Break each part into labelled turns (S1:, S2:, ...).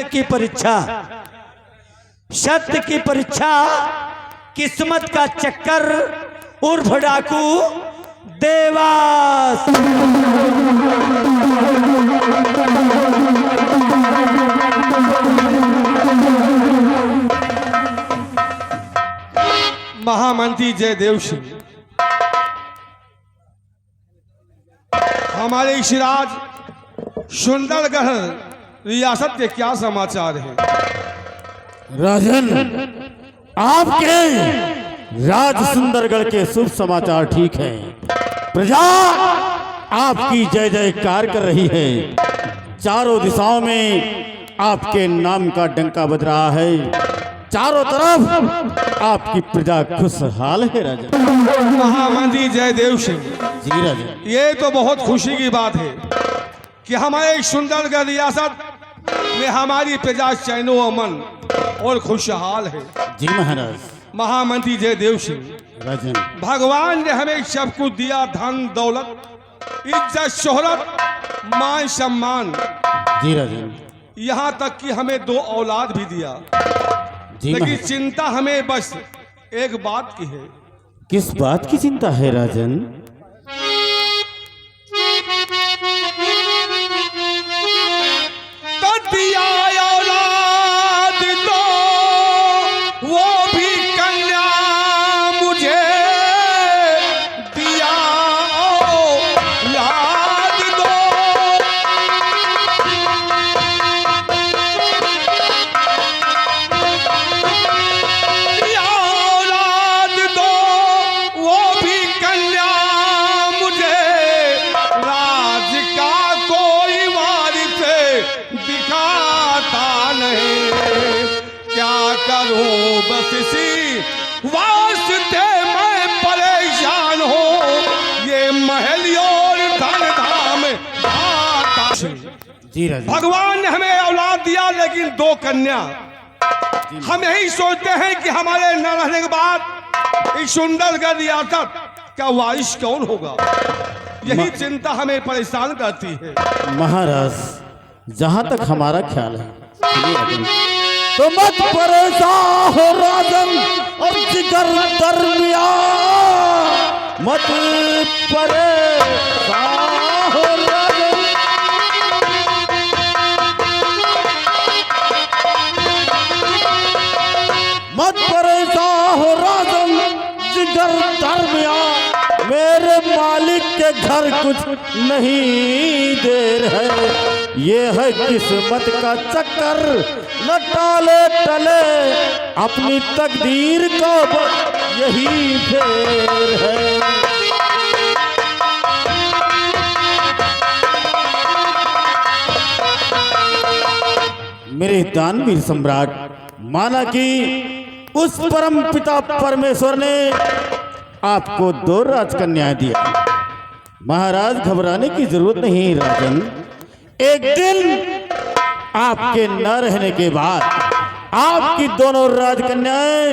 S1: की परीक्षा, सत्य की परीक्षा, किस्मत का चक्कर, उर्फ डाकू देवास।
S2: महामंत्री जयदेव सिंह, हमारे सिराज सुंदरगढ़ रियासत के क्या समाचार है?
S3: राजन, आपके राज सुंदरगढ़ के शुभ समाचार ठीक है। प्रजा आपकी जय जयकार कर रही है। चारों दिशाओं में आपके नाम का डंका बज रहा है। चारों तरफ आपकी प्रजा खुशहाल है राजन।
S2: महामंत्री जयदेव सिंह
S3: जी राजन,
S2: ये तो बहुत खुशी की बात है कि हमारे सुंदरगढ़ रियासत में हमारी प्रजा चैनो अमन और खुशहाल है।
S3: जी महाराज।
S2: महामंत्री जयदेव सिंह,
S3: राजन,
S2: भगवान ने हमें सब कुछ दिया, धन दौलत, इज्जत शोहरत, मान सम्मान,
S3: जी राजन,
S2: यहाँ तक कि हमें 2 औलाद भी दिया।
S3: जी
S2: लेकिन
S3: महाराज।
S2: चिंता हमें बस एक बात की है।
S3: किस बात की चिंता है राजन?
S2: दिया औलाद दो, वो भी कन्या मुझे दिया औलाद दो। दिया औलाद दो, वो भी कन्या मुझे, राज का कोई वारिस दिखाता नहीं। क्या करूं बस इसी वास्ते मैं परेशान हूँ, ये महल और धन धाम आता।
S3: जी राजन,
S2: भगवान ने हमें औलाद दिया लेकिन 2 कन्या। हम यही सोचते हैं कि हमारे न रहने के बाद इस सुंदरगढ़ रियासत का वारिस कौन होगा। यही चिंता हमें परेशान करती है।
S3: महाराज, जहां तक हमारा ख्याल है, सुनिए राजन, तो मत परेशान हो राजन, और जिगर दरमिया मत परेशान हो राजन। मत परेशान हो राजन, जिगर दरमिया, मेरे मालिक के घर कुछ नहीं देर है। ये है किस्मत का चक्कर, न टाले टले अपनी तकदीर को, यही फेर है। मेरे दानवीर सम्राट, माना कि उस परम पिता परमेश्वर ने आपको 2 राजकन्याएं दिया। महाराज, घबराने की जरूरत नहीं राजन। एक दिन आपके न रहने के बाद आपकी दोनों राजकन्याएं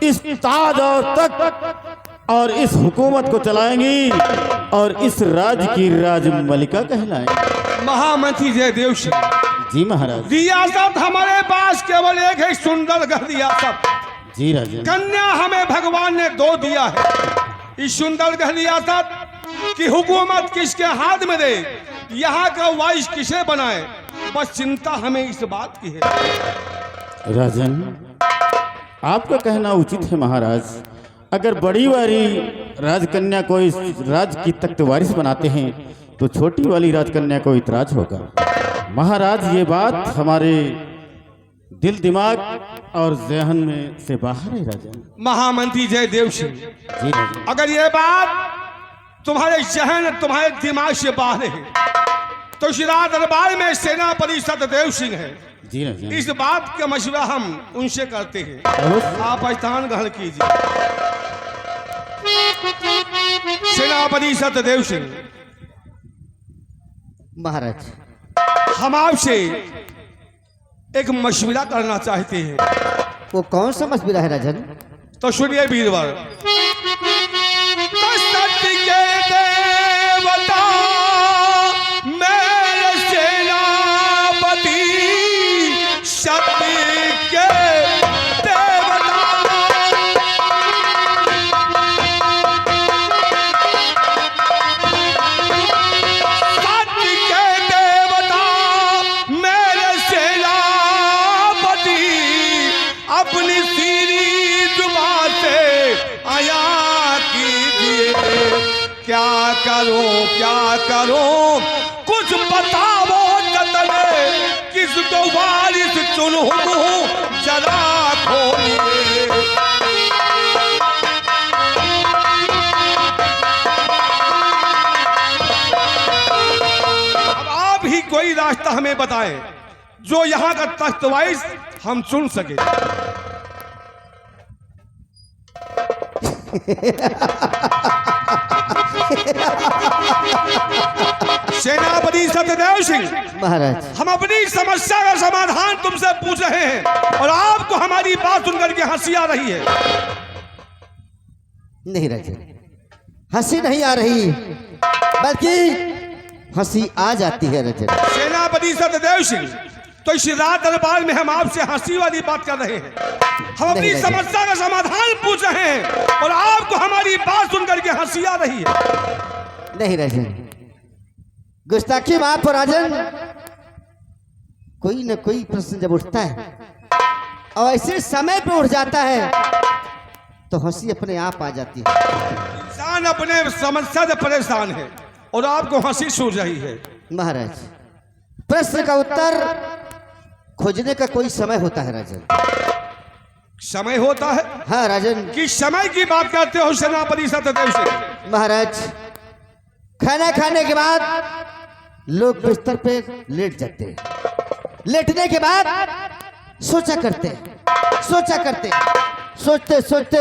S3: इस ताज और तख्त और इस हुकूमत को चलाएंगी और इस राज की राजमलिका कहलाएंगी।
S2: महामंत्री जयदेव सिंह
S3: जी महाराज।
S2: रियासत हमारे पास केवल एक है, सुंदरगढ़ रियासत।
S3: जी राजन।
S2: कन्या हमें भगवान ने 2 दिया है। इस सुंदरगढ़ रियासत की हुकूमत किसके हाथ में दे, यहाँ का वाइस किसे बनाए, बस चिंता हमें इस बात की है।
S3: राजन, आपका कहना उचित है महाराज। अगर बड़ी वाली राजकन्या को इस राज की तख्त वारिस बनाते हैं तो छोटी वाली राजकन्या को इतराज होगा। महाराज, ये बात हमारे दिल दिमाग और जहन में से बाहर है राजन।
S2: महामंत्री जयदेव सिंह,
S3: जी राजन।
S2: अगर ये बात तुम्हारे जहन, तुम्हारे दिमाग से बाहर है तो शिरा दरबार में सेनापति सतदेव सिंह है।
S3: जी राजन।
S2: इस बात का मशवरा हम उनसे करते हैं।
S3: अवश्य।
S2: आप स्थान ग्रहण कीजिए। सेनापति सतदेव सिंह,
S4: महाराज,
S2: हम आपसे एक मशवरा करना चाहते हैं।
S4: वो कौन सा मशवरा है राजन?
S2: तो सुनिए वीरवर। सत्य के देवता मेरे सेनापति शक्ति के देवता। शक्ति के देवता मेरे सेनापति, अपनी सीरी जुबान से आया कीजिए। क्या करूं कुछ बताओ जतने, किस को वारिस चुनूं जरा खोलिए। अब आप ही कोई रास्ता हमें बताएं जो यहाँ का तख्तवाइज हम चुन सके। सेनापति सत्यदेव सिंह,
S4: महाराज
S2: हम अपनी समस्या का समाधान तुमसे पूछ रहे हैं और आपको हमारी बात सुनकर के हंसी आ रही है।
S4: नहीं राजन, हंसी नहीं आ रही बल्कि हंसी आ जाती है राजन।
S2: सेनापति सत्यदेव सिंह, तो इस रात दरबार में हम आपसे हंसी वाली बात कर रहे हैं। हम अपनी
S4: नहीं,
S2: समस्या का समाधान पूछ रहे हैं और आपको हमारी बात सुनकर के हंसी आ रही है।
S4: नहीं राजन, गुस्ताखी माफ हो राजन। कोई न कोई प्रश्न जब उठता है और ऐसे समय पे उठ जाता है तो हंसी अपने आप आ जाती है।
S2: इंसान अपने समस्या से परेशान है और आपको हंसी सूझ रही है।
S4: महाराज, प्रश्न का उत्तर खोजने का कोई समय होता है राजन।
S2: समय होता है?
S4: हाँ राजन।
S2: किस समय की बात करते हो सेनापति सत्यदेव सिंह?
S4: महाराज, खाना खाने के बाद लोग बिस्तर पे लेट जाते हैं। लेटने के बाद सोचा करते सोचते सोचते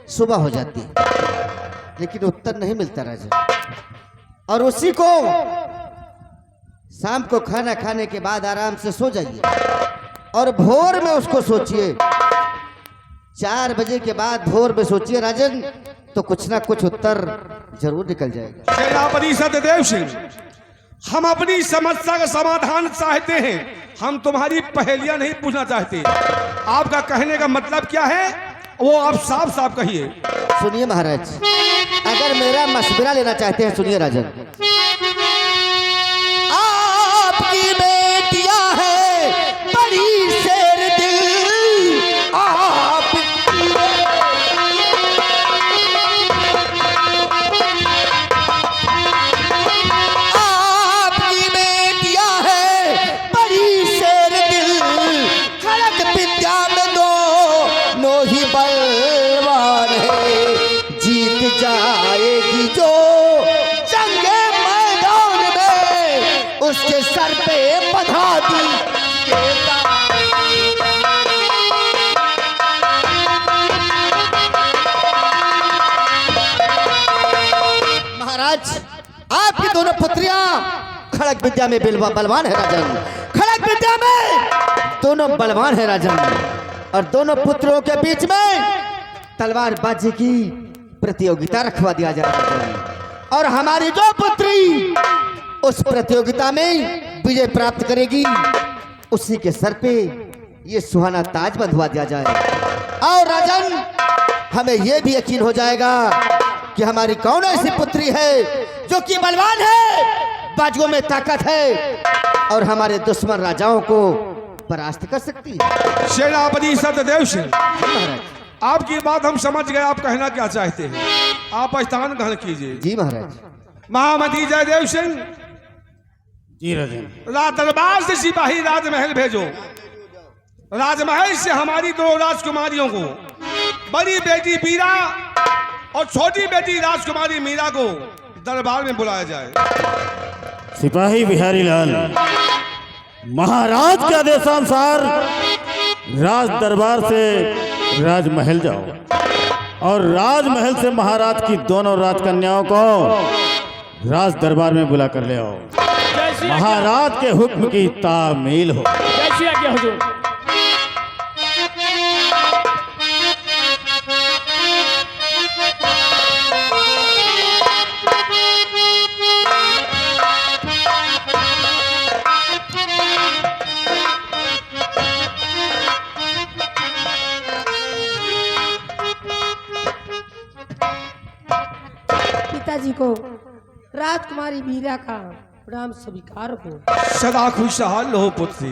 S4: सुबह हो जाती है, लेकिन उत्तर नहीं मिलता राजा। और उसी को शाम को खाना खाने के बाद आराम से सो जाइए और भोर में उसको सोचिए। 4 बजे के बाद भोर में सोचिए राजन, तो कुछ ना कुछ उत्तर जरूर निकल जाएगा।
S2: सेनापति सत्यदेव सिंह, हम अपनी समस्या का समाधान चाहते हैं, हम तुम्हारी पहेलियां नहीं पूछना चाहते। आपका कहने का मतलब क्या है वो आप साफ साफ कहिए।
S4: सुनिए महाराज, अगर मेरा मशवरा लेना चाहते हैं सुनिए राजन। आपकी बेटियां है बड़ी शेर दिल, आपकी बेटियां है बड़ी शेर दिल, खड़क विद्या में दोनों ही बलवान है। जीत जाएगी जो जंगे मैदान में, उसके सर पे बधा दी महाराज। आपकी दोनों पुत्रियां खड़क विद्या में बलवान है राजन। खड़क विद्या में दोनों बलवान है राजन, और दोनों पुत्रों के बीच में तलवारबाजी की प्रतियोगिता रखवा दिया जाए राजन। और हमारी जो पुत्री उस प्रतियोगिता में विजय प्राप्त करेगी, उसी के सर पे ये सुहाना ताज बंधवा दिया जाए। और राजन, हमें यह भी यकीन हो जाएगा कि हमारी कौन ऐसी पुत्री है जो कि बलवान है, बाजुओं में ताकत है और हमारे दुश्मन राजाओं को परास्त कर सकती है।
S2: सेनापति सत्यदेव सिंह, आपकी बात हम समझ गए, आप कहना क्या चाहते हैं। आप स्थान ग्रहण कीजिए।
S4: जी महाराज।
S2: महामती जयदेव सिंह,
S3: जी राजन।
S2: दरबार से सिपाही राजमहल भेजो। राजमहल से हमारी 2 राजकुमारियों को, बड़ी बेटी बीरा और छोटी बेटी राजकुमारी मीरा को दरबार में बुलाया जाए।
S3: सिपाही बिहारी लाल, महाराज के आदेशानुसार राज दरबार से राजमहल जाओ और राजमहल से महाराज की दोनों राजकन्याओं को राज दरबार में बुला कर ले आओ। महाराज के हुक्म की तामील हो।
S5: जैसी आज्ञा हुजूर। पिताजी को राजकुमारी मीरा का प्रणाम स्वीकार हो।
S2: सदा खुशहाल रहो पुत्री।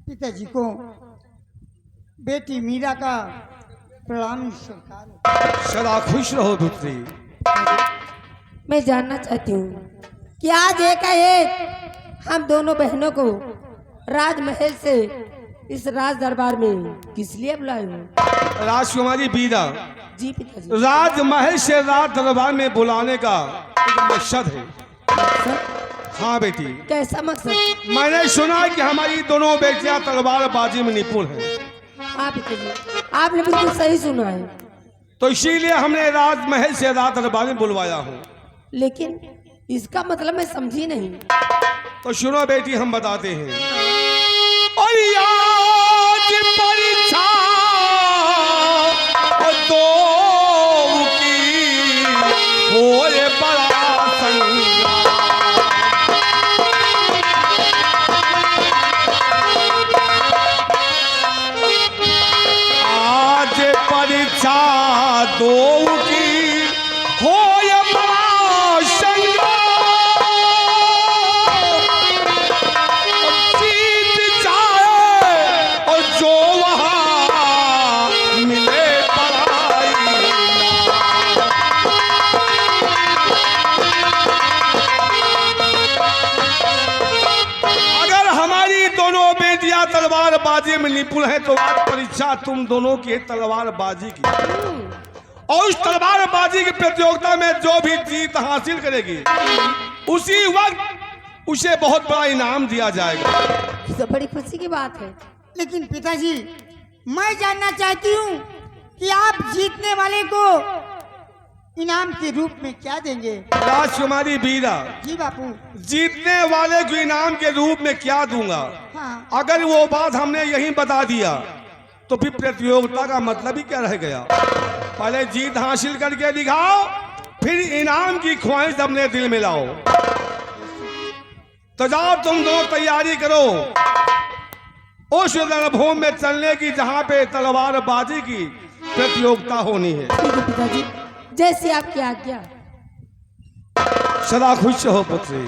S6: पिताजी को बेटी मीरा का प्रणाम स्वीकार।
S2: सदा खुश रहो पुत्री।
S5: मैं जानना चाहती हूँ कि आज एक हम दोनों बहनों को राजमहल से इस राज दरबार में किस लिए बुलाए हो?
S2: राजकुमारी बीरा,
S5: जी पिताजी।
S2: राजमहल से राज दरबार में बुलाने का एक मकसद है। हाँ बेटी,
S5: कैसा मकसद?
S2: मैंने सुना कि हमारी दोनों बेटियां तलवारबाजी में निपुण हैं।
S5: हाँ पिताजी, आपने बिल्कुल सही सुना है।
S2: तो इसीलिए हमने राजमहल से राज दरबार में बुलवाया हूँ।
S5: लेकिन इसका मतलब मैं समझी नहीं।
S2: तो सुनो बेटी, हम बताते हैं। और आज परीक्षा दो की होए बड़ा संग्राम। आज परीक्षा दो की होए बड़ा संग्राम। जीत जाए और जो वहाँ मिले पराई अगर हमारी दोनों बेटियां तलवारबाजी में निपुण है तो आज परीक्षा तुम दोनों की है तलवारबाजी की। और उस तलवारबाजी की प्रतियोगिता में जो भी जीत हासिल करेगी उसी वक्त उसे बहुत बड़ा इनाम दिया जाएगा।
S5: ये तो बड़ी खुशी की बात है।
S6: लेकिन पिताजी, मैं जानना चाहती हूँ कि आप जीतने वाले को इनाम के रूप में क्या देंगे?
S2: राजकुमारी बीरा,
S6: जी बापू।
S2: जीतने वाले को इनाम के रूप में क्या दूंगा?
S6: हाँ।
S2: अगर वो बात हमने यहीं बता दिया तो फिर प्रतियोगिता का मतलब ही क्या रह गया? पहले जीत हासिल करके दिखाओ, फिर इनाम की ख्वाहिश अपने दिल में लाओ। तो जाओ तुम दोनों तैयारी करो उस रणभूमि में चलने की जहां पे तलवारबाजी की प्रतियोगिता होनी है।
S5: ठीक है पिताजी, जैसी आपकी आज्ञा।
S2: सदा खुश हो पुत्री।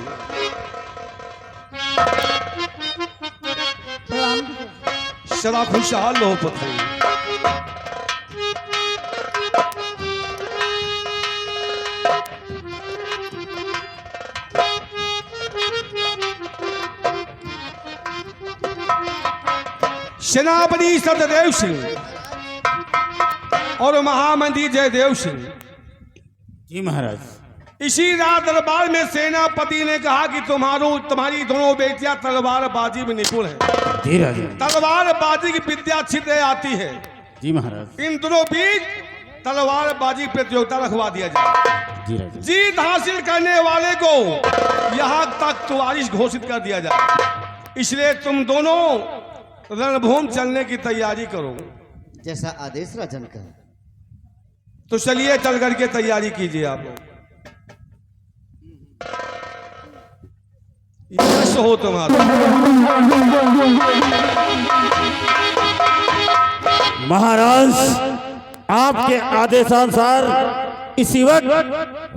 S6: प्रणाम पिताजी।
S2: सदा खुशहाल हो पुत्री। सेनापति सत्यदेव सिंह और महामंत्री जयदेव सिंह,
S3: जी महाराज।
S2: इसी रात दरबार में सेनापति ने कहा कि तुम्हारी दोनों बेटियां तलवारबाजी में निपुण हैं।
S3: जी राजा।
S2: तलवारबाजी की विद्या अच्छी तरह आती है।
S3: जी महाराज।
S2: इन दोनों बीच तलवारबाजी प्रतियोगिता रखवा दिया जाए।
S3: जी राजा।
S2: जीत हासिल करने वाले को यहाँ तक वारिस घोषित कर दिया जाए। इसलिए तुम दोनों रणभूमि चलने की तैयारी करो।
S4: जैसा आदेश राजन का।
S2: तो चलिए चल करके तैयारी कीजिए आप लोग। यश हो तुम्हारा।
S3: महाराज, आपके आदेशानुसार इसी वक्त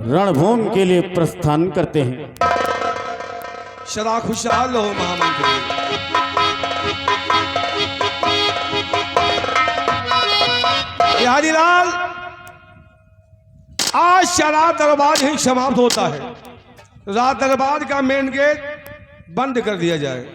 S3: रणभूमि के लिए प्रस्थान करते हैं।
S2: सदा खुशहाल हो महामंत्री। बिहारी लाल, आज शराब दरबार ही समाप्त होता है। रात दरबार का मेन गेट बंद कर दिया जाए।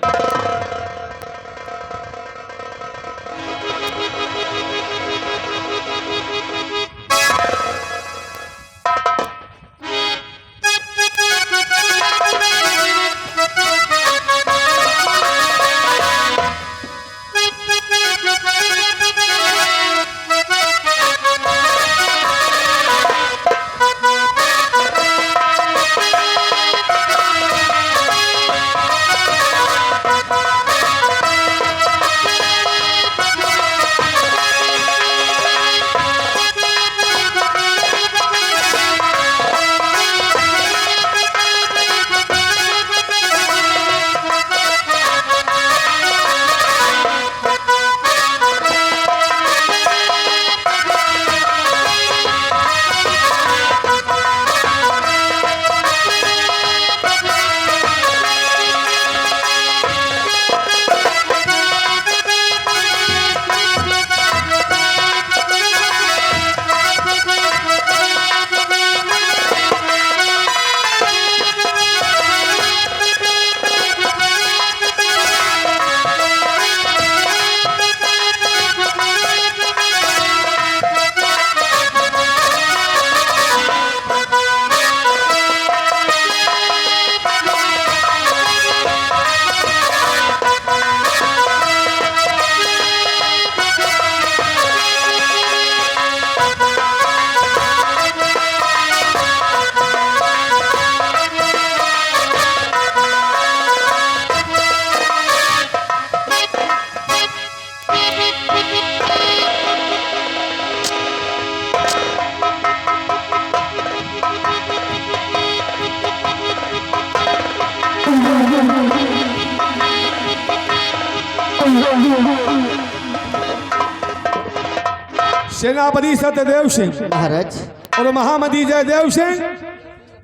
S2: सेनापति सत्यदेव सिंह
S4: महाराज
S2: और महामती जयदेव सिंह,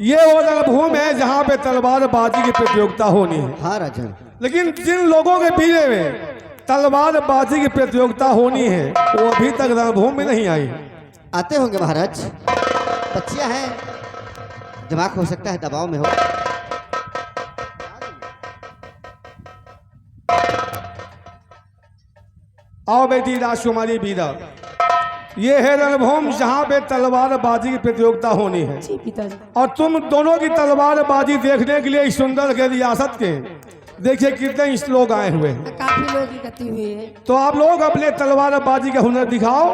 S2: ये वो रणभूमि है जहाँ पे तलवारबाजी की प्रतियोगिता होनी है।
S4: हाँ राजन।
S2: लेकिन जिन लोगों के पीछे में तलवारबाजी की प्रतियोगिता होनी है वो अभी तक रणभूमि में नहीं आई।
S4: आते होंगे महाराज, बच्चियां हैं, दिमाग हो सकता है दबाव में हो।
S2: आओ बेटी राजकुमारी बीरा, ये है रणभूमि जहाँ पे तलवारबाजी की प्रतियोगिता होनी है।
S5: जी पिताजी।
S2: और तुम दोनों की तलवारबाजी देखने के लिए इस सुंदर के रियासत के देखिए कितने इस लोग आए हुए हैं।
S5: काफी लोग इकट्ठे हुए हैं।
S2: तो आप लोग अपने तलवारबाजी का हुनर दिखाओ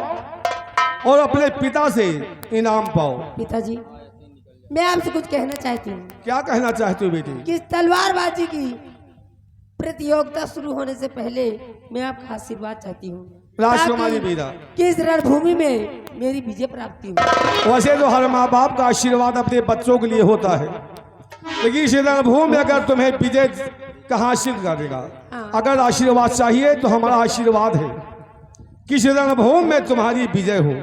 S2: और अपने पिता से इनाम पाओ।
S5: पिताजी, मैं आपसे कुछ कहना चाहती हूँ।
S2: क्या कहना चाहती हो बेटी?
S5: कि तलवारबाजी की प्रतियोगिता शुरू होने से पहले मैं आपका आशीर्वाद चाहती हूँ,
S2: राजकुमारी बीरा,
S5: कि इस रणभूमि में मेरी विजय प्राप्ति हो।
S2: वैसे तो हर माँ बाप का आशीर्वाद अपने बच्चों के लिए होता है, लेकिन इस रणभूमि में अगर तुम्हें विजय का हासिल करेगा, अगर आशीर्वाद चाहिए तो हमारा आशीर्वाद है कि इस रणभूमि में तुम्हारी विजय हो।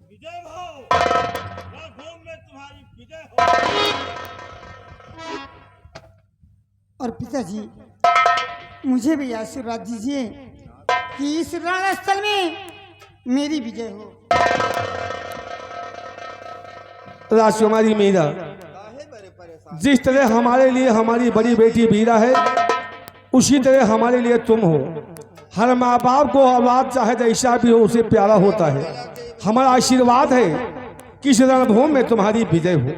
S3: विजय हो, रणभूमि में तुम्हारी विजय हो।
S6: और पिताजी, मुझे भी आशीर्वाद दीजिए कि इस रणस्थल में मेरी विजय हो।
S2: राजकुमारी मीरा, जिस तरह हमारे लिए हमारी बड़ी बेटी वीरा है, उसी तरह हमारे लिए तुम हो। हर माँ बाप को औलाद चाहे जैसा भी हो उसे प्यारा होता है। हमारा आशीर्वाद है कि इस रणभूमि में तुम्हारी विजय हो।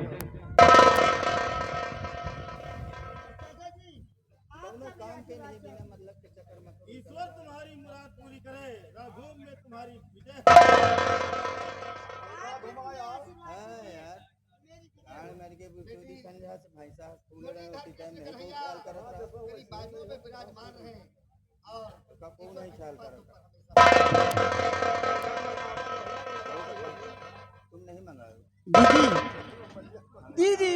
S3: ईश्वर तुम्हारी मुराद पूरी करे, रणभूमि में तुम्हारी विजय
S6: दीदी, दीदी,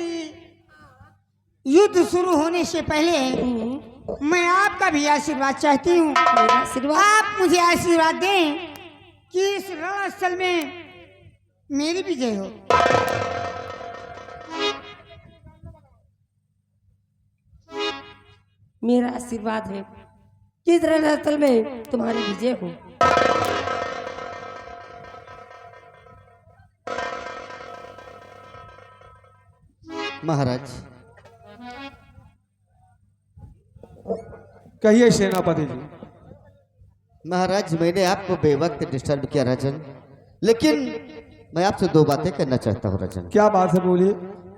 S6: युद्ध शुरू होने से पहले मैं आपका भी आशीर्वाद चाहती हूँ।
S5: मेरा आशीर्वाद।
S6: आप मुझे आशीर्वाद दें कि इस रणस्थल में मेरी विजय हो।
S5: मेरा आशीर्वाद है कि इस रणस्थल में तुम्हारी विजय हो।
S4: महाराज,
S2: कहिए सेनापति जी।
S4: महाराज, मैंने आपको बेवक्त डिस्टर्ब किया राजन, लेकिन मैं आपसे दो बातें करना चाहता हूँ राजन।
S2: क्या बात है, बोलिए।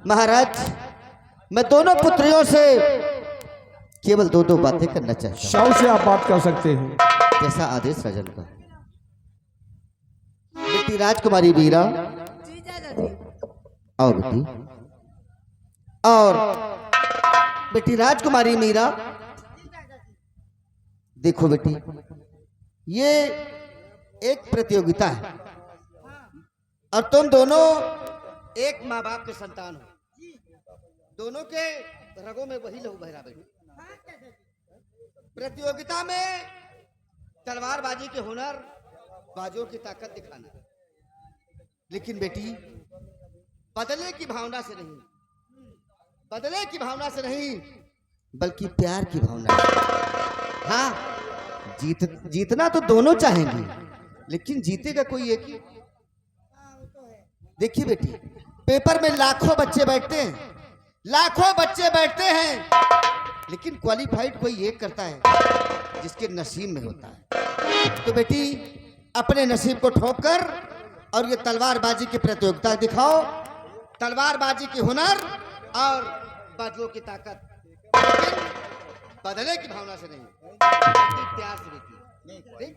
S4: महाराज, मैं दोनों पुत्रियों से केवल दो बातें करना चाहता हूँ।
S2: शौ से आप बात कर सकते हैं।
S4: जैसा आदेश राजन का। बेटी राजकुमारी वीरा,
S5: जी दादाजी।
S4: और बेटी, और बेटी राजकुमारी मीरा, देखो बेटी, ये एक प्रतियोगिता है और तुम दोनों एक माँ बाप के संतान हो। दोनों के रगों में वही लहू बह रहा बेटी। प्रतियोगिता में तलवारबाजी के हुनर, बाजों की ताकत दिखाना, लेकिन बेटी बदले की भावना से नहीं, बदले की भावना से नहीं, बल्कि प्यार की भावना से। हाँ, जीतना तो दोनों चाहेंगे, लेकिन जीतेगा कोई एक ही। देखिए बेटी, पेपर में लाखों बच्चे बैठते हैं, लाखों बच्चे बैठते हैं, लेकिन क्वालिफाइड कोई एक करता है जिसके नसीब में होता है। तो बेटी, अपने नसीब को ठोक कर और ये तलवारबाजी की प्रतियोगिता दिखाओ, तलवारबाजी की हुनर और बाजुओं की ताकत, बदले की भावना से नहीं, प्यार से बेटी। ठीक?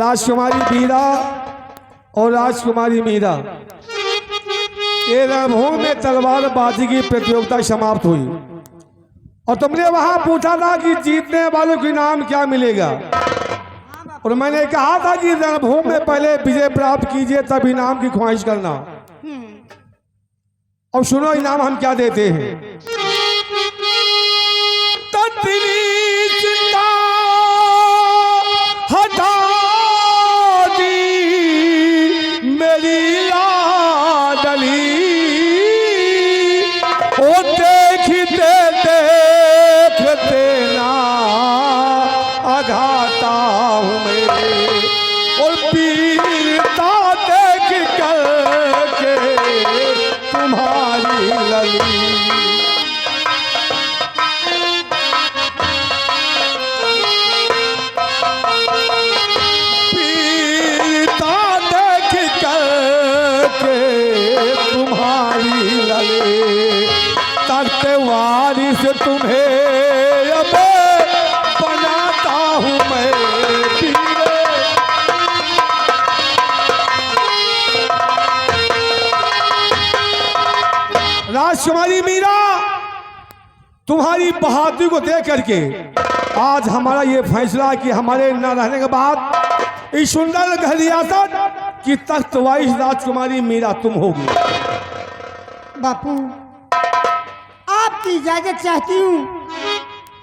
S2: राजकुमारी वीरा और राजकुमारी मीरा, ये रणभूमि में तलवारबाजी की प्रतियोगिता समाप्त हुई और तुमने वहां पूछा था कि जीतने वालों को इनाम क्या मिलेगा, और मैंने कहा था कि रणभूमि में पहले विजय प्राप्त कीजिए तब इनाम की ख्वाहिश करना। अब सुनो इनाम हम क्या देते हैं। तत्री चिंता हटा दी मेरी लाडली, ओ देखते देखते ना अघाता हूँ मैं, और पीरता देख करके तुम्हारी लली। पीरता देख करके तुम्हारी लली, तख्ते वारिस तुम्हें अब बनाता हूँ मैं पीरे। राजकुमारी मीरा, तुम्हारी बहादुरी को देख करके आज हमारा ये फैसला कि हमारे न रहने के बाद इस सुंदर रियासत की तख्त वाइस राजकुमारी मीरा तुम होगी।
S6: बापू, आपकी इजाजत चाहती हूँ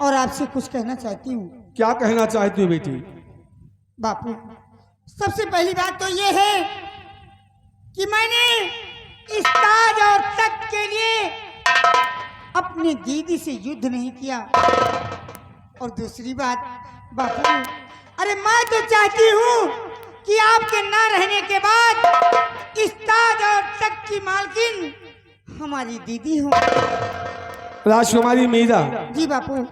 S6: और आपसे कुछ कहना चाहती हूँ।
S2: क्या कहना चाहती हो बेटी?
S6: बापू, सबसे पहली बात तो ये है कि मैंने इस ताज और तख्त के लिए अपनी दीदी से युद्ध नहीं किया, और दूसरी बात बापू, अरे मैं तो चाहती हूँ कि आपके ना रहने के बाद इस ताज और तख्त की मालकिन हमारी दीदी हो।
S2: राजकुमारी मीरा,
S6: जी बापू।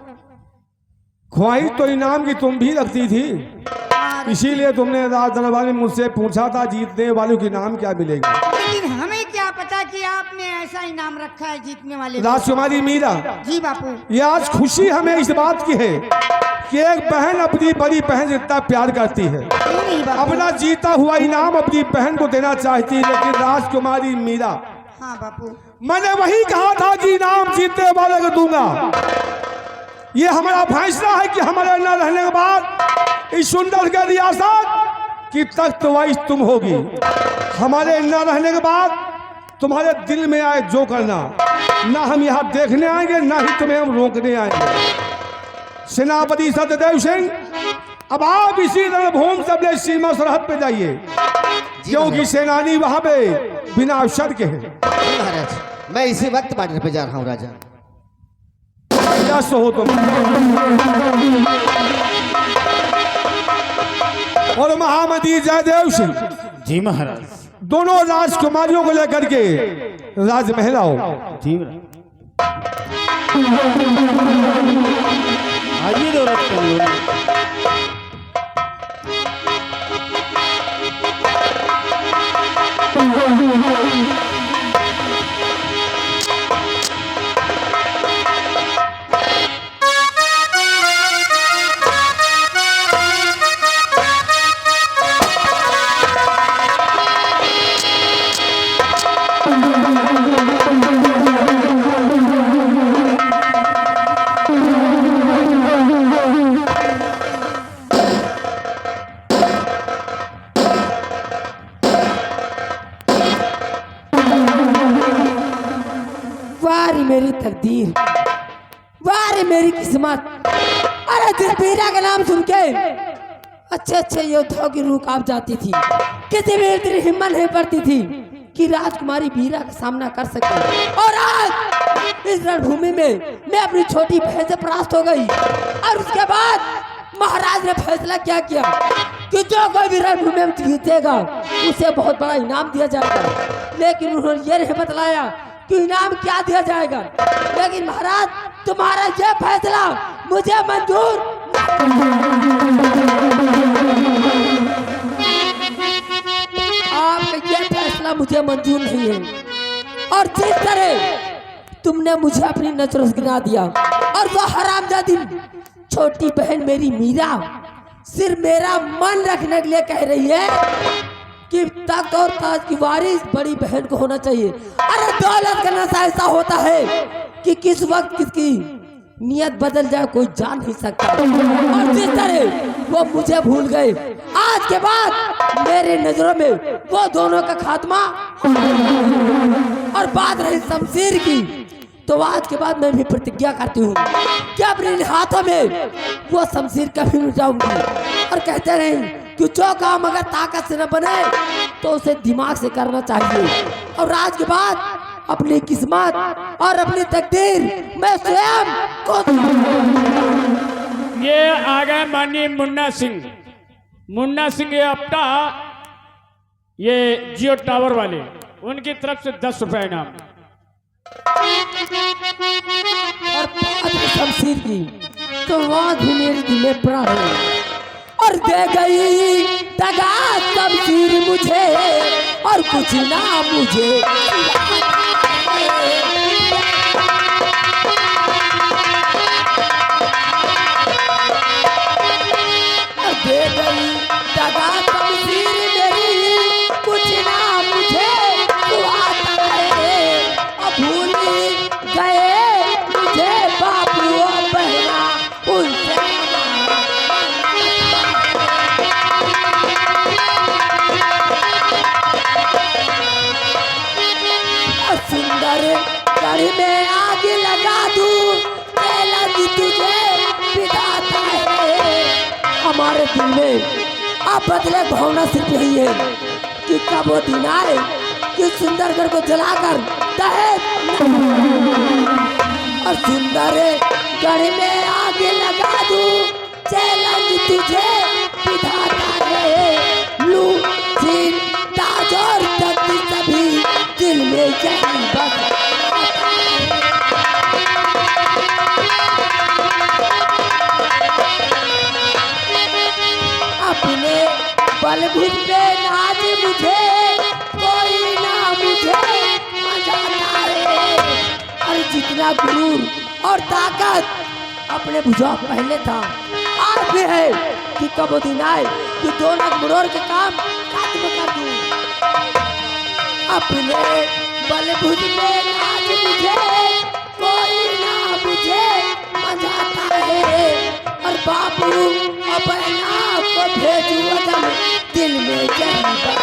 S2: ख्वाहिश तो इनाम की तुम भी रखती थी, इसीलिए तुमने राज दरबार में मुझसे पूछा था जीतने वालों के इनाम क्या मिलेगा।
S6: लेकिन हमें क्या पता कि आपने ऐसा इनाम रखा है जीतने वाले।
S2: राजकुमारी मीरा,
S6: जी बापू।
S2: ये आज खुशी हमें इस बात की है कि एक बहन अपनी बड़ी बहन जितना प्यार करती है,
S6: नहीं बापू।
S2: अपना जीता हुआ इनाम अपनी बहन को देना चाहती है। लेकिन राजकुमारी मीरा,
S6: हाँ बापू,
S2: मैंने वही कहा था कि इनाम जीतने वाले को दूंगा। ये हमारा फैसला है कि हमारे न रहने के बाद इस सुंदर के रियासत की तख्त वाइस तुम होगी। हमारे न रहने के बाद तुम्हारे दिल में आए जो करना, ना हम यहाँ देखने आएंगे ना ही तुम्हें हम रोकने आएंगे। सेनापति सत्यदेव सिंह, अब आप इसी रणभूमि से अपने सीमा सरहद पे जाइए, क्योंकि सेनानी वहां पे बिना अवसर के हैं।
S4: महाराज, मैं इसी वक्त बॉर्डर पे जा रहा हूँ राजा।
S2: व्यस्त हो तुम। और महामती जयदेव सिंह,
S3: जी महाराज।
S2: दोनों राजकुमारियों को लेकर के राजमहल आओ।
S3: जी आइए दौलत करिए।
S5: वारी मेरी तकदीर, वारी मेरी किस्मत। अरे दिल वीरा का नाम सुन के अच्छे अच्छे योद्धाओं की रूह कांप जाती थी। किसी भी इतनी हिम्मत नहीं पड़ती थी कि राजकुमारी वीरा का सामना कर सके। और आज इस रणभूमि में मैं अपनी छोटी बहन से परास्त हो गई, और उसके बाद महाराज ने फैसला क्या किया कि जो कोई भी रणभूमि में जीतेगा उसे बहुत बड़ा इनाम दिया जाएगा। लेकिन उन्होंने ये नहीं बतलाया कि इनाम क्या दिया जाएगा। लेकिन महाराज, तुम्हारा ये फैसला मुझे मंजूर। आपका ये फैसला मुझे मंजूर नहीं है। और जिस तरह तुमने मुझे अपनी नजरों से गिरा दिया, और वो हरामजादी छोटी बहन मेरी मीरा सिर्फ मेरा मन रखने के लिए कह रही है कि तख्त और ताज की वारिस बड़ी बहन को होना चाहिए। अरे दौलत का नशा ऐसा होता है कि किस वक्त किसकी नियत बदल जाए कोई जान नहीं सकता। और जिस तरह वो मुझे भूल गए, आज के बाद मेरे नजरों में वो दोनों का खात्मा। और बात रही शमशीर की, तो आज के बाद मैं भी प्रतिज्ञा करती हूँ कि अपने हाथों में वो शमशीर कभी नहीं उठाऊंगी। और कहते रहे कि जो काम अगर ताकत से न बने तो उसे दिमाग से करना चाहिए। और आज के बाद अपनी किस्मत और अपनी तकदीर मैं स्वयं खुद।
S7: ये आ गए माननीय मुन्ना सिंह। मुन्ना सिंह ये अपना ये जियो टावर वाले, उनकी तरफ से 10 रुपए इनाम।
S5: और बात शमशीर की तो वहाँ भी मेरे दिल में पड़ा है। और दे गई दगा शमशीर मुझे और कुछ ना मुझे। और दे गई दगा शमशीर मेरी कुछ ना मुझे तू आता है। और भूल गए मुझे बाबू और बहना उनसे। सुंदर गढ़ में आग लगा दूं लगी तुझे विधाता है। हमारे दिल में अब बदले भावना सिर्फ यही है कि कब वो दिन आए कि सुंदरगढ़ को जलाकर दहेज। और सुंदर गढ़ में आग लगा दूं चैलेंज तुझे विधाता है। लू छीन ताज और तख्त सभी दिल में जान बस। अपने बलभुज पे नाच मुझे कोई ना मुझे मजाता है। और जितना गुरूर और ताकत अपने भुजा पहले था आज भी है कि कब वो दिन आए कि दोनों मरोड़ के काम खत्म कर दूं। अपने बलभुज में नाच मुझे कोई ना मुझे मजाता है। और बापू और बहना को भेजू वतन दिल में जज्बा।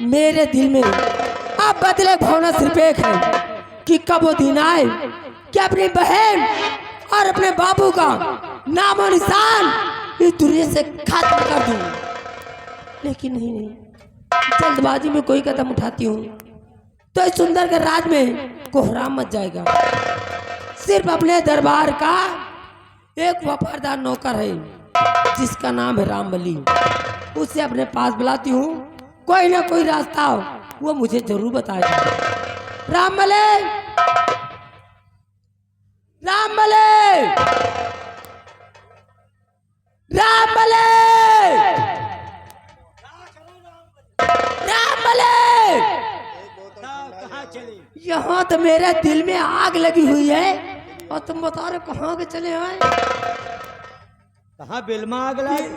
S5: मेरे दिल में अब बदले भावना सिर्फ एक है कि कब वो दिन आए कि अपनी बहन और अपने बाबू का नाम और निशान इस दुनिया से खत्म कर दूं। लेकिन नहीं, जल्दबाजी में कोई कदम उठाती हूँ तो इस सुंदरगढ़ राज में कोहराम मच जाएगा। सिर्फ अपने दरबार का एक वफादार नौकर है जिसका नाम है रामबली। उसे अपने पास बुलाती हूँ, कोई ना कोई रास्ता वो मुझे जरूर बताएगा। रामबली, रामबली, रामबली, रामबली। यहाँ तो मेरे दिल में आग लगी हुई है और तुम बता रहे कहाँ के चले आए?
S1: कहाँ बेलमा आग लगी?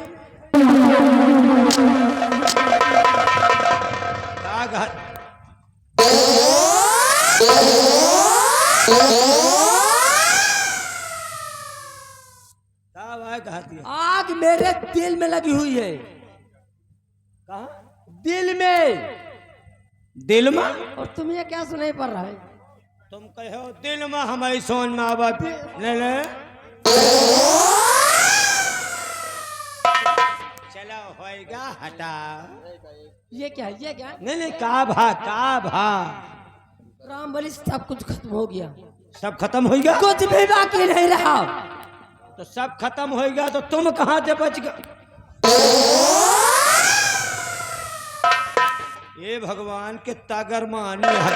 S5: आग मेरे दिल में लगी हुई है।
S1: कहाँ?
S5: दिल में।
S1: दिल में?
S5: और तुम्हें क्या सुनाई पड़ रहा है?
S1: तुम कहो दिल में, हमारी सोच में आवा ले ले। चलो होएगा, हटा।
S5: ये क्या है? ये क्या है?
S1: नहीं नहीं, का भा
S5: रामबली सब कुछ खत्म हो गया।
S1: सब खत्म हो गया?
S5: कुछ भी बाकी नहीं रहा।
S1: तो सब खत्म हो गया तो तुम कहाँ से बच गए? ये भगवान के तागर मानी है।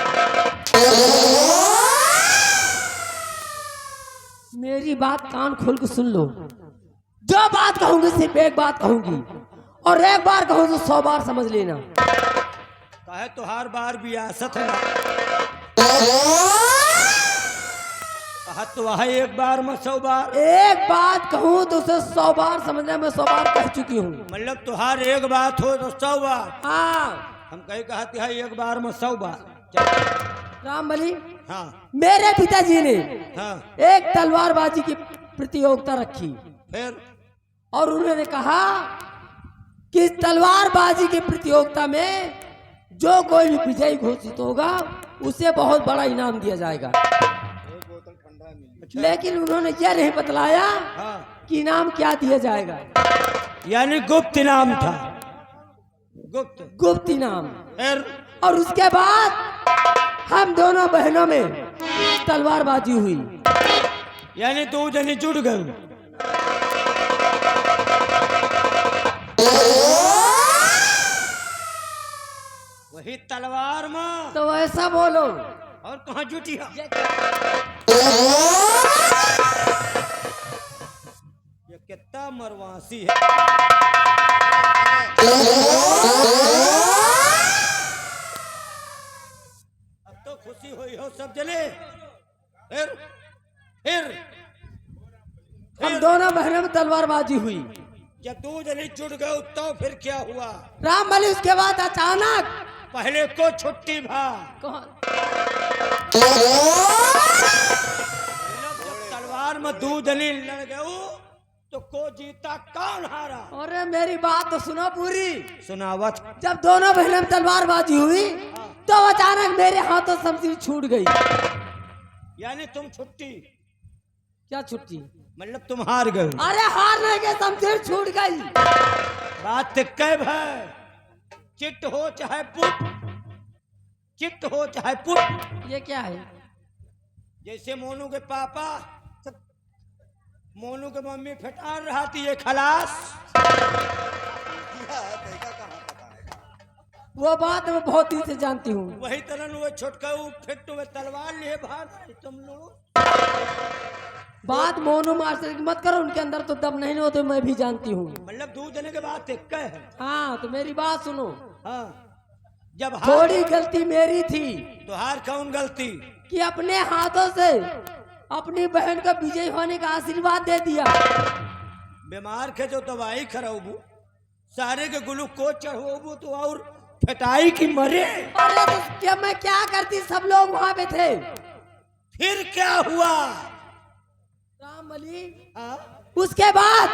S5: मेरी बात कान खोल के सुन लो। जो बात कहूंगी सिर्फ एक बात कहूंगी और एक बार कहूँ तो 100 बार समझ लेना।
S1: कहे तो हर बार बियासत है। कहा तो है एक बार में 100 बार।
S5: एक बात कहूँ तो उसे 100 बार समझने में 100 बार कह चुकी हूँ।
S1: मतलब तुहार एक बात हो तो 100 बार।
S5: हाँ
S1: हम कहीं कहते हैं एक बार में 100 बार। चल।
S5: रामबली,
S1: हाँ
S5: मेरे पिताजी ने
S1: हाँ।
S5: एक तलवारबाजी की प्रतियोगिता रखी
S1: फिर
S5: और उन्होंने कहा कि इस तलवारबाजी की प्रतियोगिता में जो कोई भी विजयी घोषित होगा उसे बहुत बड़ा इनाम दिया जाएगा। लेकिन उन्होंने यह नहीं बतलाया
S1: हाँ।
S5: कि इनाम क्या दिया जाएगा।
S1: यानी गुप्त इनाम था।
S5: गुप्त इनाम।
S1: फिर
S5: और उसके बाद हम दोनों बहनों में तलवारबाजी हुई।
S1: यानी 2 जने जुट गए। वही तलवार में
S5: तो ऐसा बोलो।
S1: और कहाँ जुटी है? ये कितना मरवासी है। अब तो खुशी हुई हो सब जने। फिर
S5: हम दोनों बहनों में तलवारबाजी हुई।
S1: जब 2 जने जुट गए तो फिर क्या हुआ?
S5: रामबली उसके बाद अचानक
S1: पहले को छुट्टी भा। जब तलवार में 2 जने लड़ गए तो को जीता कौन हारा?
S5: अरे मेरी बात तो सुनो पूरी।
S1: सुनावत।
S5: जब दोनों बहनों में तलवारबाजी हुई तो अचानक मेरे हाथों शमशीर छूट गई।
S1: यानी तुम छुट्टी।
S5: क्या छुट्टी?
S1: मतलब तुम हार गए।
S5: अरे हारने के शमशीर छूट गई।
S1: बात कह भाई, चिट्ट हो चाहे पुट, चिट्ट हो चाहे पुट।
S5: ये क्या है?
S1: जैसे मोनू के पापा मोनू के मम्मी फटार रहा थी ये खलास।
S5: वो बात मैं बहुत दिन से जानती हूँ।
S1: वही तरह वो छोटका फिट हुए तलवार लिए भाग तुम लोग।
S5: बात मोनू मास्टर की मत करो, उनके अंदर तो दम नहीं हो तो मैं भी जानती हूँ।
S1: मतलब 2 जने के बात एक है।
S5: हाँ तो मेरी बात सुनो।
S1: हाँ। जब
S5: थोड़ी गलती मेरी थी
S1: तो हार कौन गलती?
S5: कि अपने हाथों से अपनी बहन को विजयी होने का आशीर्वाद दे दिया।
S1: बीमार के जो दवाई खराबू सारे के ग्लूकोज चढ़ाबू तो और फटाई की मरे।
S5: अरे तो क्या मैं क्या करती, सब लोग वहाँ पे थे।
S1: फिर क्या हुआ?
S5: रामबली,
S1: हाँ?
S5: उसके बाद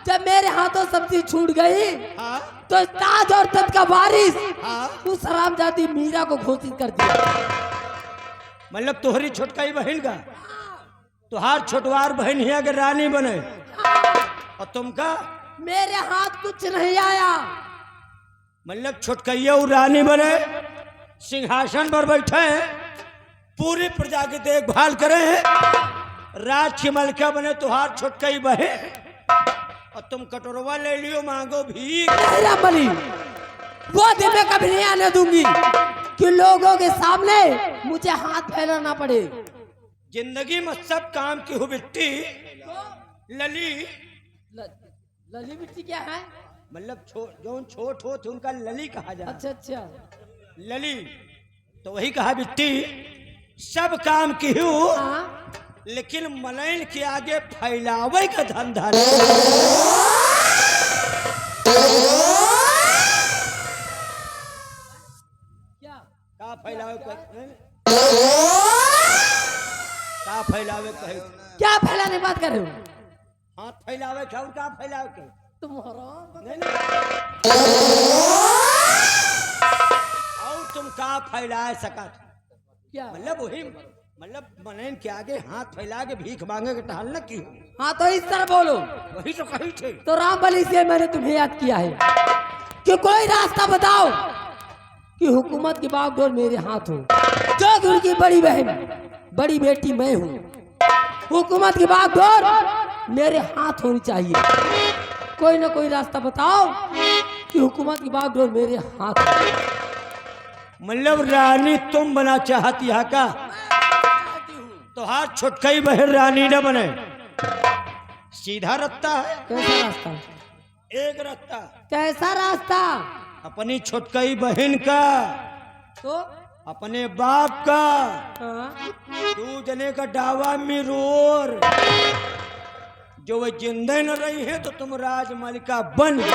S5: जब मेरे हाथों शमशीर छूट गई
S1: हाँ?
S5: तो ताज और तख्त का वारिस
S1: हाँ?
S5: उस हरामजादी मीरा को घोषित कर दिया।
S1: मतलब तोहरी छोटकाई बहन का तुहार छोटवार बहन ही अगर रानी बने और तुमका
S5: मेरे हाथ कुछ नहीं आया।
S1: मतलब छोटकैया रानी बने, सिंहासन पर बैठे, पूरी प्रजा की देखभाल करे, राज की मलका बने तुहार छोटकई बहन और तुम कटोरवा ले लियो मांगो भी।
S5: रामबली, वो दिन मैं कभी नहीं आने दूंगी कि लोगों के सामने मुझे हाथ फैलाना पड़े।
S1: जिंदगी में सब काम की हो बिट्टी लली।
S5: लली बिट्टी क्या है?
S1: मतलब जो छोट हो थे उनका लली कहा जाए।
S5: अच्छा अच्छा,
S1: लली तो वही कहा बिट्टी सब काम की हो,
S5: हाँ?
S1: लेकिन मलैन के आगे फैलावे का धंधा
S5: क्या
S1: का फैलावे का फैलावे कहे
S5: क्या फैलाने बात कर रहे हो?
S1: हाथ फैलावे का का फैलावे के
S5: तुम हराम।
S1: नहीं, और तुम का फैलाए सकत?
S5: क्या
S1: मतलब वही मतलब मलैन के आगे हाथ फैला के भीख मांगे के टहलना क्यों?
S5: हाँ तो इस तरह बोलो।
S1: वही तो कही थे।
S5: तो रामबली से मैंने तुम्हें याद किया है कि कोई रास्ता बताओ कि हुकूमत की बागडोर मेरे हाथ हो, जो कि उनकी बड़ी बहन बड़ी बेटी मैं हूँ। हुकूमत की बागडोर मेरे हाथ होनी चाहिए। कोई ना कोई रास्ता बताओ कि हुकूमत की बागडोर मेरे हाथ हो।
S1: मतलब रानी तुम बना चाहती है का? तो हाथ छोटकई बहन रानी न बने। सीधा रास्ता है।
S5: कैसा रास्ता?
S1: एक रास्ता
S5: कैसा रास्ता?
S1: अपनी छोटकई बहन का
S5: तो
S1: अपने बाप का
S5: हाँ?
S1: तू जने का डावा मिरोर जो वह जिंदे न रही है तो तुम राजमलिका बन गई।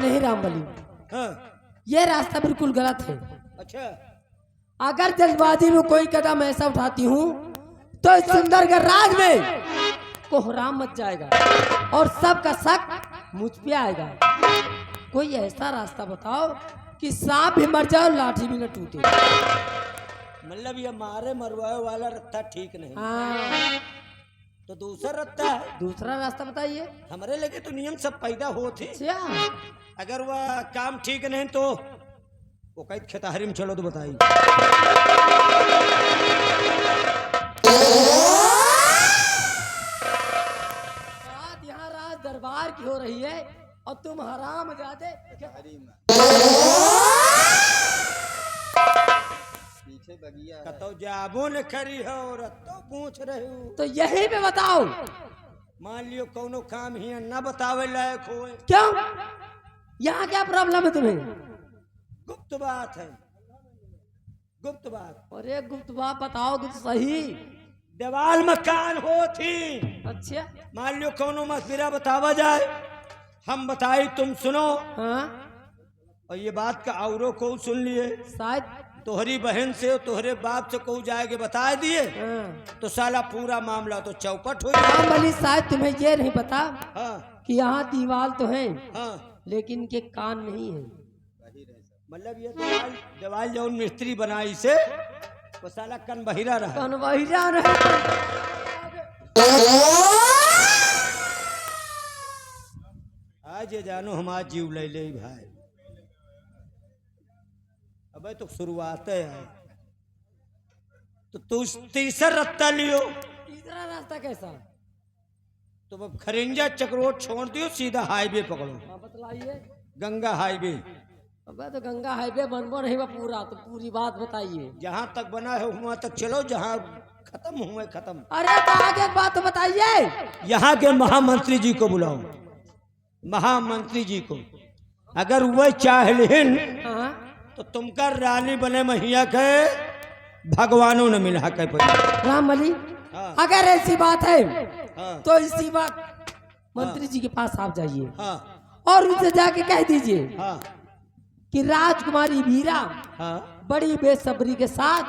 S5: नहीं रामबली,
S1: हाँ,
S5: ये रास्ता बिल्कुल गलत है।
S1: अच्छा
S5: अगर जल्दबाजी में कोई कदम ऐसा उठाती हूँ तो इस सुंदरगढ़ राज में कोहराम मच जाएगा और सबका शक मुझ पे आएगा। कोई ऐसा रास्ता बताओ कि सांप भी मर जाए और लाठी भी न टूटे।
S1: मतलब ये मारे मरवाए वाला रत्ता ठीक नहीं,
S5: हाँ,
S1: तो दूसरा रत्ता है।
S5: दूसरा रास्ता बताइए।
S1: हमारे लगे तो नियम सब पैदा होते,
S5: अच्छा,
S1: अगर वह काम ठीक नहीं तो वो कई खेतहरी में चलो तो बताइए।
S5: बात यहाँ राज दरबार की हो रही है और तुम हराम जाते
S1: कतो जाबो न करी हो रत्तो पूछ रहे हो।
S5: तो यही पे बताओ
S1: मान लियो कोनो काम ही न बतावे लायक हो,
S5: क्यों, यहाँ क्या प्रॉब्लम है तुम्हें?
S1: गुप्त बात है, गुप्त बात।
S5: और एक गुप्त बात बताओगे तो सही।
S1: दीवाल मकान हो थी,
S5: अच्छा,
S1: मान लियो कोनो मसविरा बतावा जाए, हम बताई तुम सुनो,
S5: हाँ,
S1: और ये बात का औरों को सुन लिए,
S5: शायद,
S1: तोहरी बहन से और तोहरे बाप से को जाएगे बता दिए
S5: हाँ।
S1: तो साला पूरा मामला तो चौपट हो गया।
S5: रामबली, शायद तुम्हें ये नहीं पता
S1: हाँ
S5: कि यहाँ दीवार तो है
S1: हाँ,
S5: लेकिन इनके कान नहीं है।
S1: मतलब ये दीवाल दीवाल जो मिस्त्री बनाई से वो साला कन बहिरा रहा।
S5: कान वही जा रहे।
S1: आज ये जानो हम आज जीव ले ले भाई, अबे तो शुरुआत है तो तू तीसरा रत्ता लियो।
S5: तीसरा रास्ता कैसा?
S1: तो अब खरिंजा चक्रोट छोड़ दियो, सीधा हाईवे पकड़ो,
S5: हाँ, बतलाइए।
S1: गंगा हाईवे।
S5: अबे तो गंगा हाईवे बनबो नहीं बा पूरा, तो पूरी बात बताइए।
S1: जहां तक बना है वहां तक चलो, जहां खत्म हुए खत्म।
S5: अरे तो आगे बात तो बताइए।
S1: यहाँ के महामंत्री जी को बुलाओ, महामंत्री जी को, अगर वह चाहलिन
S5: हाँ,
S1: तो तुमका रानी बने महिया के भगवानों ने मिला के
S5: रामबली,
S1: हाँ।
S5: अगर ऐसी बात है
S1: हाँ
S5: तो इसी बात मंत्री जी के पास आप जाइए
S1: हाँ
S5: और उनसे जाके कह दीजिए
S1: हाँ
S5: कि राजकुमारी वीरा
S1: हाँ
S5: बड़ी बेसब्री के साथ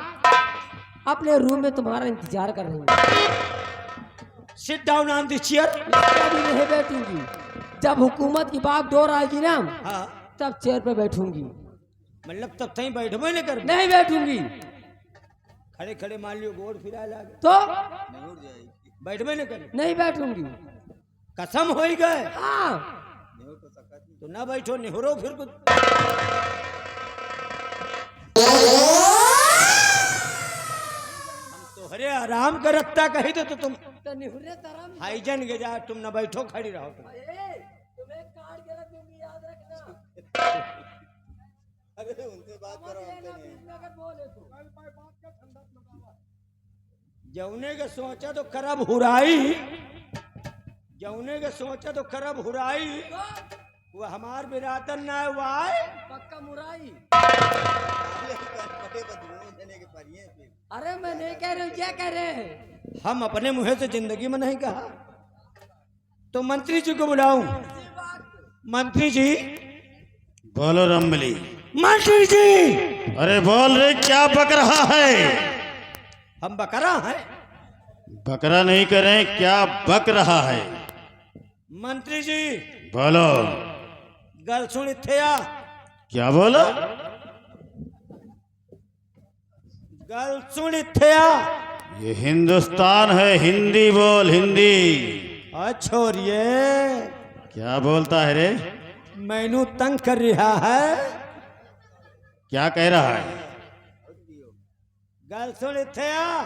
S5: अपने रूम में तुम्हारा इंतजार कर रही है।
S1: Sit down on the chair.
S5: कभी नहीं बैठूंगी, जब हुकूमत की बात डोर आएगी ना
S1: हाँ,
S5: तब चेयर पे बैठूंगी,
S1: मतलब तब तई बैठबे नहीं कर,
S5: नहीं बैठूंगी
S1: खड़े खड़े मान लियो गोड़ फिरा लागे
S5: तो
S1: बैठबे नहीं कर,
S5: नहीं बैठूंगी।
S1: कसम हो ही गए
S5: हाँ,
S1: तो ना बैठो, निहुरो फिर कुछ। तोहरे आराम का रत्ता कही तो तुम
S5: तो निहुरे तरह में-
S1: हाईजन के जा, तुम ना बैठो खड़ी रहो तुम।
S5: ए, तुम्हें काट के रख दूंगी, याद रखना।
S3: अरे उनसे बात करो,
S5: अगर बोले तो।
S1: जौने के सोचा तो करब हुराई, जौने के सोचा तो करब हुराई, वो हमार बिरादर ना वाय।
S5: पक्का मुराई। अरे मैं नहीं कह रही हूँ, क्या कह रहे हैं?
S1: हम अपने मुंह से जिंदगी में नहीं कहा, तो मंत्री जी को बुलाऊं। मंत्री जी,
S3: बोलो रमबली।
S1: मंत्री जी,
S3: अरे बोल रे, क्या बक रहा है?
S1: हम बकरा हैं।
S3: बकरा नहीं करें, क्या बक रहा है?
S1: मंत्री जी,
S3: बोलो।
S1: गल सुन इत्थे आ,
S3: क्या बोलो?
S1: गल सुन इत्थे आ।
S3: ये हिंदुस्तान है, हिंदी बोल, हिंदी।
S1: छोरिए,
S3: क्या बोलता है रे?
S1: मैनू तंग कर रहा है।
S3: क्या कह रहा है?
S1: गल सुन इत्थे आ।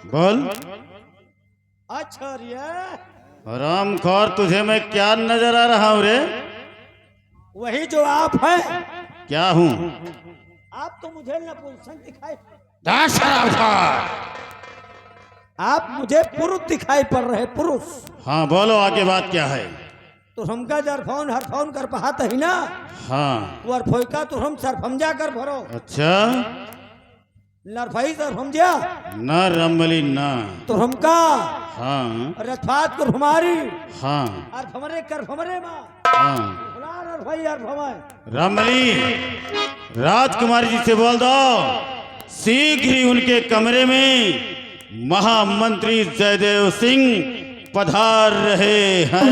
S3: बोल।
S1: छोरिए,
S3: हरामखोर, तुझे मैं क्या नजर आ रहा हूँ रे?
S1: वही जो आप हैं।
S3: क्या हूँ?
S1: आप तो मुझे नपुंसक दिखाई,
S3: शराबखोर।
S1: आप मुझे पुरुष दिखाई पड़ रहे, पुरुष।
S3: हाँ बोलो, आगे बात क्या है?
S1: तो हमका जरफौन हरफौन कर पहात है ना
S3: हाँ।
S1: वो अरफोई तो हम सरफमजा कर भरो
S3: अच्छा
S1: नरफई सरफमजा
S3: ना रमली ना।
S1: तो हमका
S3: हाँ
S1: रथपात को हमारी
S3: हाँ
S1: और हमरे कर हमरे माँ
S3: हाँ।
S1: अरफई अरफमय
S3: रमली राजकुमारी जी से बोल दो शीघ्र ही उनके कमरे में महामंत्री जयदेव सिंह पधार रहे हैं।